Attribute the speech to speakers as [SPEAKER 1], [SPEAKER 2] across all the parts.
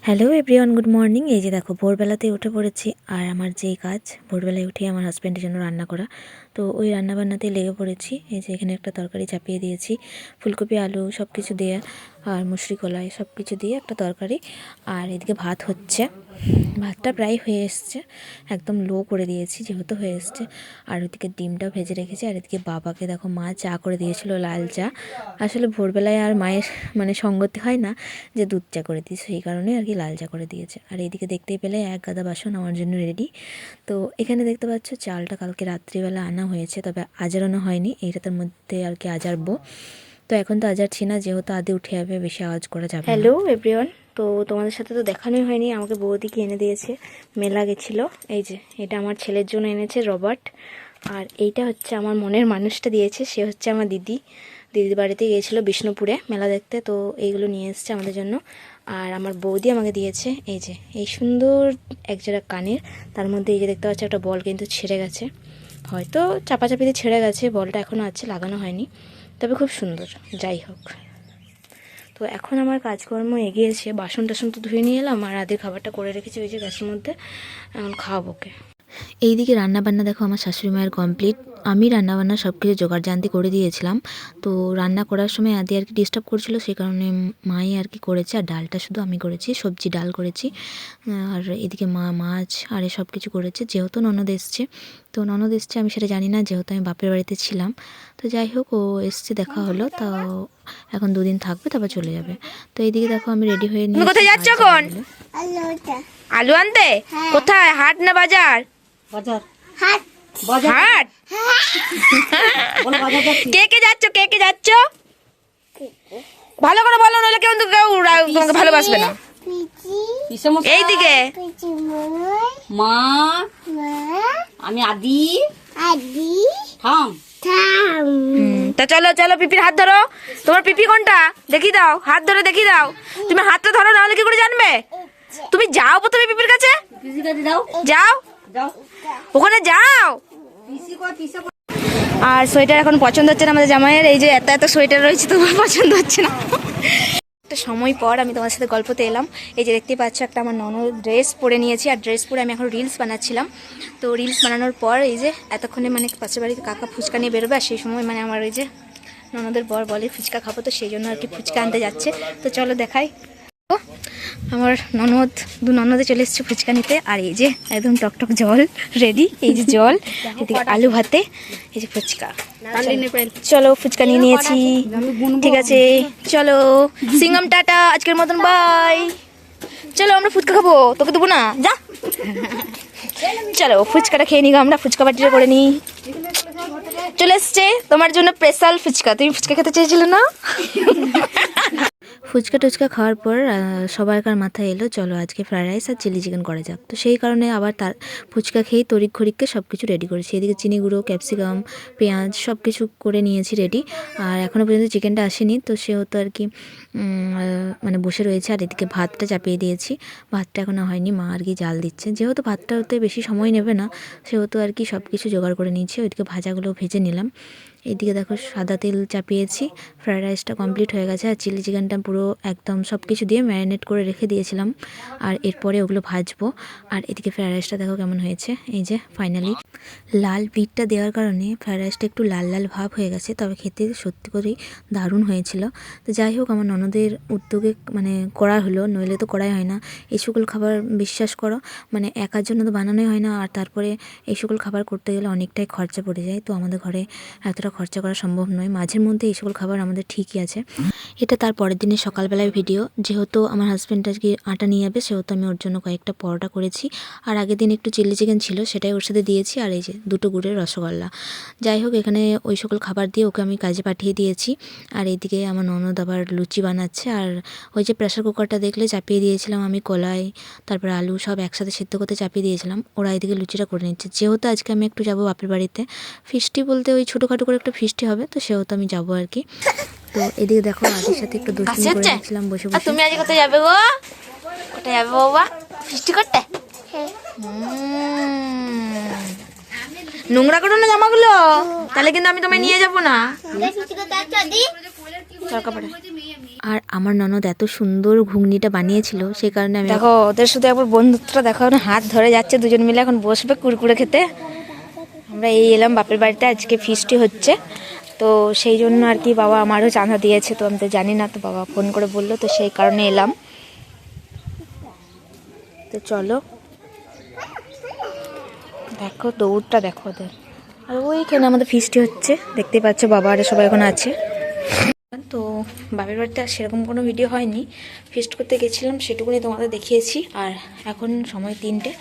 [SPEAKER 1] Hello everyone, good morning. এই যে দেখো ভোরবেলাতেই উঠে পড়েছি। আর আমার যেই কাজ ভোরবেলায় উঠে আমার হাজব্যান্ডের জন্য রান্না করা, তো ওই রান্নাবান্নাতেই লেগে পড়েছি। এই যে এখানে একটা তরকারি চাপিয়ে দিয়েছি, ফুলকপি আলু সব কিছু দিয়ে আর মুসুরি কলাই সব কিছু দিয়ে একটা তরকারি। আর এদিকে ভাত হচ্ছে, ভাতটা প্রায় হয়ে এসছে, একদম লো করে দিয়েছি যেহেতু হয়ে এসছে। আর ওদিকে ডিমটাও ভেজে রেখেছি। আর এদিকে বাবাকে দেখো মা চা করে দিয়েছিল, লাল চা। আসলে ভোরবেলায় আর মায়ের সঙ্গতি হয় না যে দুধ চা করে দিই, সেই কারণে আর কি লাল চা করে দিয়েছে। আর এইদিকে দেখতেই পেলে এক গাদা বাসন আমার জন্য রেডি। তো এখানে দেখতে পাচ্ছ চালটা কালকে রাত্রিবেলা আনা হয়েছে, তবে আজারানো হয়নি, এইটার মধ্যে আর কি আজারবো। তো এখন তো আজারছি না, যেহেতু আদে উঠে যাবে, বেশি আওয়াজ করা যাবে। হ্যালো এভরিওয়ান, তো তোমাদের সাথে তো দেখানোই হয়নি, আমাকে বৌদিকে এনে দিয়েছে, মেলা গেছিলো। এই যে এটা আমার ছেলের জন্য এনেছে রবার্ট। আর এইটা হচ্ছে আমার মনের মানুষটা দিয়েছে, সে হচ্ছে আমার দিদির বাড়িতে গিয়েছিলো বিষ্ণুপুরে মেলা দেখতে, তো এইগুলো নিয়ে এসেছে আমাদের জন্য। আর আমার বৌদি আমাকে দিয়েছে এই যে এই সুন্দর একজোড়া কানের, তার মধ্যে এই যে দেখতে পাচ্ছি একটা বল কিন্তু ছেড়ে গেছে, হয়তো চাপাচাপিতে ছেড়ে গেছে, বলটা এখনও আছে, লাগানো হয়নি, তবে খুব সুন্দর। যাই হোক, তো এখন আমার কাজকর্ম এগিয়েছে, বাসন টাসন তো ধুয়ে নিয়ে এলাম, আর রাতের খাবারটা করে রেখেছি ওই যে গ্যাসের মধ্যে, এখন খাওয়াবোকে। এইদিকে রান্নাবান্না দেখো আমার শাশুড়ি মায়ের কমপ্লিট। আমি রান্নাবান্না সব কিছু জোগাড়জান্তি করে দিয়েছিলাম। তো রান্না করার সময় আদি আর কি ডিস্টার্ব করছিল, সেই কারণে মাই আর কি করেছে। আর ডালটা শুধু আমি করেছি, সবজি ডাল করেছি। আর এদিকে মা মাছ আর সব কিছু করেছে। যেহেতু ননদ এসছে, তো ননদ এসছে আমি সেটা জানি না, যেহেতু আমি বাপের বাড়িতে ছিলাম। তো যাই হোক, ও এসছে, দেখা হলো, তো এখন দুদিন থাকবে, তারপর চলে যাবে। তো এইদিকে দেখো আমি রেডি হয়ে নিয়ে। কোথায় যাচ্ছ এখন? আলু আনতে? কোথায়, হাট না বাজার? বাজার। হাট। হাট। কে কে যাচ্ছ, কে কে যাচ্ছ? ভালো করে বলো, নইলে কেউ তোমাকে ভালোবাসবে না। এইদিকে
[SPEAKER 2] মা, আমি আদি থাম।
[SPEAKER 1] তা চলো চলো, পিপির হাত ধরো। তোমার পিপি কোনটা দেখি দাও, হাত ধরে দেখি দাও। তুমি হাতটা ধরো, নাহলে কি করে জানবে? তুমি যাও প্রথমে পিপির কাছে, যাও ওখানে যাও। আর সোয়েটার এখন পছন্দ হচ্ছে না আমাদের জামাইয়ের, এই যে এত এত সোয়েটার রয়েছে, তোমার পছন্দ হচ্ছে না। একটা সময় পর আমি তোমার সাথে গল্পতে এলাম। এই যে দেখতে পাচ্ছ, একটা আমার ননদ ড্রেস পরে নিয়েছি, আর ড্রেস পরে আমি এখন রিলস বানাচ্ছিলাম। তো রিলস বানানোর পর এই যে এতক্ষণে পাশের বাড়িতে কাকা ফুচকা নিয়ে বেরোবে, আর সেই সময় আমার ওই যে ননদের বর বলে ফুচকা খাবো, তো সেই জন্য আর কি ফুচকা আনতে যাচ্ছে। তো চলো দেখাই। আমার দু ননদে চলে এসছে ফুচকা নিতে। আর এই যে একদম টকটক জল রেডি, এই যে জল, এদিকে আলু ভাতে, এই যে ফুচকা। চলো ফুচকা নিয়ে নিয়েছি, ঠিক আছে চলো, সিঙ্গাম টাটা, আজকের মতন বাই। চলো আমরা ফুচকা খাবো, তোকে দেবো না, যা। চলো ফুচকাটা খেয়ে নিই, আমরা ফুচকা বাটিটা করে নিই। চলে এসছে তোমার জন্য স্পেশাল ফুচকা, তুমি ফুচকা খেতে চেয়েছিলে না? ফুচকা টুচকা খাওয়ার পর সবাইকার মাথায় এলো, চলো আজকে ফ্রাইড রাইস আর চিলি চিকেন করা যাক। তো সেই কারণে আবার তার ফুচকা খেয়েই তড়িৎ ঘড়িককে সব কিছু রেডি করেছি। এদিকে চিনি গুঁড়ো, ক্যাপসিকাম, পেঁয়াজ সব কিছু করে নিয়েছি রেডি। আর এখনও পর্যন্ত চিকেনটা আসেনি, তো সেহেতু আর কি বসে রয়েছে। আর এদিকে ভাতটা চাপিয়ে দিয়েছি, ভাতটা এখনও হয়নি, মা আর কি জাল দিচ্ছে। যেহেতু ভাতটা হতে বেশি সময় নেবে না, সেহেতু আর কি সব কিছু জোগাড় করে নিয়েছি। ওইদিকে ভাজাগুলো ভেজে নিলাম। এইদিকে দেখো সাদা তেল চাপিয়েছি, ফ্রাইড রাইসটা কমপ্লিট হয়ে গেছে। আর চিলি চিকেনটা পুরো একদম সব কিছু দিয়ে ম্যারিনেট করে রেখে দিয়েছিলাম, আর এরপরে ওগুলো ভাজবো। আর এদিকে ফ্রাইড রাইসটা দেখো কেমন হয়েছে, এই যে ফাইনালি লাল বিটটা দেওয়ার কারণে ফ্রাইড রাইসটা একটু লাল লাল ভাব হয়ে গেছে, তবে খেতে সত্যি করেই দারুণ হয়েছিল। তো যাই হোক, আমার ননদের উদ্যোগে করা হলো, নইলে তো করাই হয় না। এই সকল খাবার বিশ্বাস করো, একার জন্য তো বানানোই হয় না, আর তারপরে এই সকল খাবার করতে গেলে অনেকটাই খরচা পড়ে যায়। তো আমাদের ঘরে এতটা খরচা করা সম্ভব নয়, মাঝের মধ্যে এই সকল খাবার আমাদের ঠিকই আছে। এটা তার পরের দিনের সকালবেলায় ভিডিও। যেহেতু আমার হাজব্যান্ড আজকে আটা নিয়ে যাবে, সেহেতু আমি ওর জন্য কয়েকটা পরোটা করেছি। আর আগের দিন একটু চিলি চিকেন ছিল, সেটাই ওর সাথে দিয়েছি। আর এই যে দুটো গুড়ের রসগোল্লা। যাই হোক, এখানে ওই সকল খাবার দিয়ে ওকে আমি কাজে পাঠিয়ে দিয়েছি। আর এইদিকে আমার ননদ আবার লুচি বানাচ্ছে। আর ওই যে প্রেশার কুকারটা দেখলে চাপিয়ে দিয়েছিলাম আমি, কলাই তারপরে আলু সব একসাথে সিদ্ধ করতে চাপিয়ে দিয়েছিলাম, ওরা এদিকে লুচিটা করে নিচ্ছে। যেহেতু আজকে আমি একটু যাবো বাপের বাড়িতে, ফিস্টি বলতে ওই ছোটোখাটো করে একটা ফিস্টি হবে, তো সেহেতু আমি যাবো আর কি। তো এদিকে দেখো আদির সাথে একটু দুষ্টুমি করে নিচ্ছিলাম বসে বসে। তুমি আজ কোথায় যাবে গো? কোথায় যাবে বাবা? ফিস্টি করতে? নোংরা করো না জামাগুলো, তাহলে কিন্তু আমি তোমায় নিয়ে যাবো না। আর আমার ননদ এত সুন্দর ঘুগনিটা বানিয়েছিল, সেই কারণে আমি দেখো ওদের শুধু একবার বন্ধুত্বটা দেখো, এখন হাত ধরে যাচ্ছে দুজন মিলে, এখন বসবে কুরকুরে খেতে। আমরা এই এলাম বাপের বাড়িতে, আজকে ফিস্টি হচ্ছে, তো সেই জন্য আর কি বাবা আমারও চাঁদা দিয়েছে, তো আমি তো জানি না, তো বাবা ফোন করে বললো, তো সেই কারণে এলাম। তো চলো দেখো দৌড়টা দেখো ওদের। আর ওইখানে আমাদের ফিস্টি হচ্ছে, দেখতেই পাচ্ছ বাবা আর সবাই এখন আছে। তো বাপের বাড়িতে আর সেরকম কোনো ভিডিও হয়নি, ফিস্ট করতে গেছিলাম সেটুকুনি তোমাদের দেখিয়েছি। আর এখন সময় 3টে,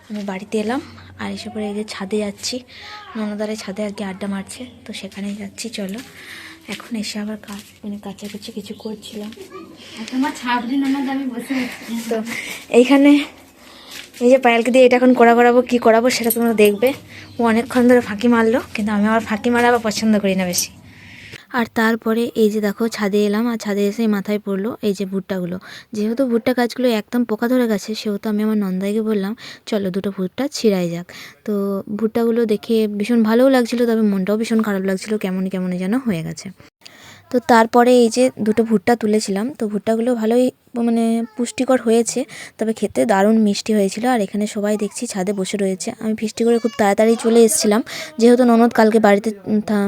[SPEAKER 1] আমি বাড়িতে এলাম আর এসে পরে এই যে ছাদে যাচ্ছি, ননদারে ছাদে আর কি আড্ডা মারছে, তো সেখানেই যাচ্ছি। চলো এখন এসে আবার কাচাকুচি কিছু করছিলাম।
[SPEAKER 2] তোমার ছাবড়ি ননদ আমি বসে আছি।
[SPEAKER 1] তো এইখানে এই যে পায়েলকে দিয়ে এটা এখন করাবো, কি করাবো সেটা তোমরা দেখবে। ও অনেকক্ষণ ধরে ফাঁকি মারলো, কিন্তু আমি আবার ফাঁকি মারা আবার পছন্দ করি না বেশি। আর তারপরে এই যে দেখো ছাদে এলাম, আর ছাদে এসে মাথায় পড়লো এই যে ভুট্টাগুলো। যেহেতু ভুট্টা গাছগুলো একদম পোকা ধরে গেছে, সেহেতু আমি আমার নন্দাইকে বললাম চলো 2টো ভুট্টা ছিঁড়াই যাক। তো ভুট্টাগুলো দেখে ভীষণ ভালোও লাগছিলো, তবে মনটাও ভীষণ খারাপ লাগছিলো, কেমন যেন হয়ে গেছে। তো তারপরে এই যে 2টো ভুট্টা তুলেছিলাম, তো ভুট্টাগুলো ভালোই মানে পুষ্টিকর হয়েছে, তবে খেতে দারুণ মিষ্টি হয়েছিল। আর এখানে সবাই দেখছি ছাদে বসে রয়েছে। আমি ফিস্টি করে খুব তাড়াতাড়ি চলে এসেছিলাম, যেহেতু ননদ কালকে বাড়িতে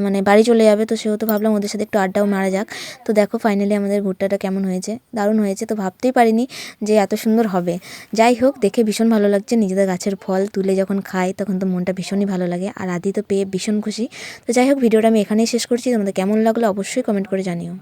[SPEAKER 1] মানে বাড়ি চলে যাবে, তো সেহেতু ভাবলাম ওদের সাথে একটু আড্ডাও মারা যাক। তো দেখো ফাইনালি আমাদের ভুট্টাটা কেমন হয়েছে, দারুণ হয়েছে। তো ভাবতেই পারিনি যে এত সুন্দর হবে। যাই হোক, দেখে ভীষণ ভালো লাগছে, নিজেদের গাছের ফল তুলে যখন খাই তখন তো মনটা ভীষণই ভালো লাগে। আর আদি তো পেয়ে ভীষণ খুশি। তো যাই হোক, ভিডিওটা আমি এখানেই শেষ করছি। তোমাদের কেমন লাগলো অবশ্যই কমেন্ট করে জানিও।